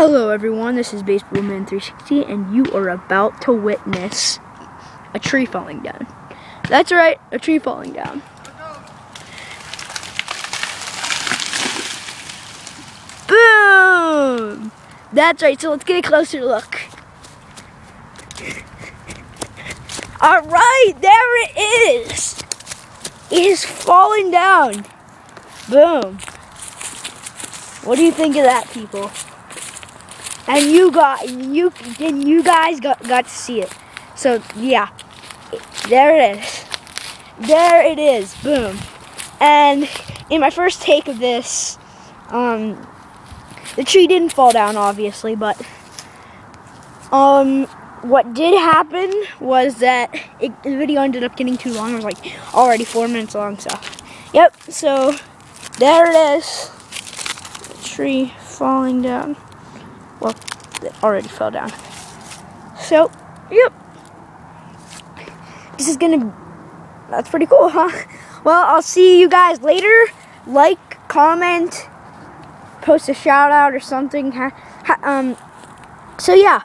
Hello everyone, this is Baseballman 360 and you are about to witness a tree falling down. That's right, a tree falling down. Boom! That's right, so let's get a closer look. Alright, there it is! It is falling down. Boom. What do you think of that, people? And you guys got to see it. So yeah, there it is. There it is. Boom. And in my first take of this, the tree didn't fall down, obviously, but what did happen was that the video ended up getting too long. It was like already 4 minutes long. So, yep. So there it is. The tree falling down. Well, it already fell down. So, yep. This is that's pretty cool, huh? Well, I'll see you guys later. Like, comment, post a shout out or something. So yeah.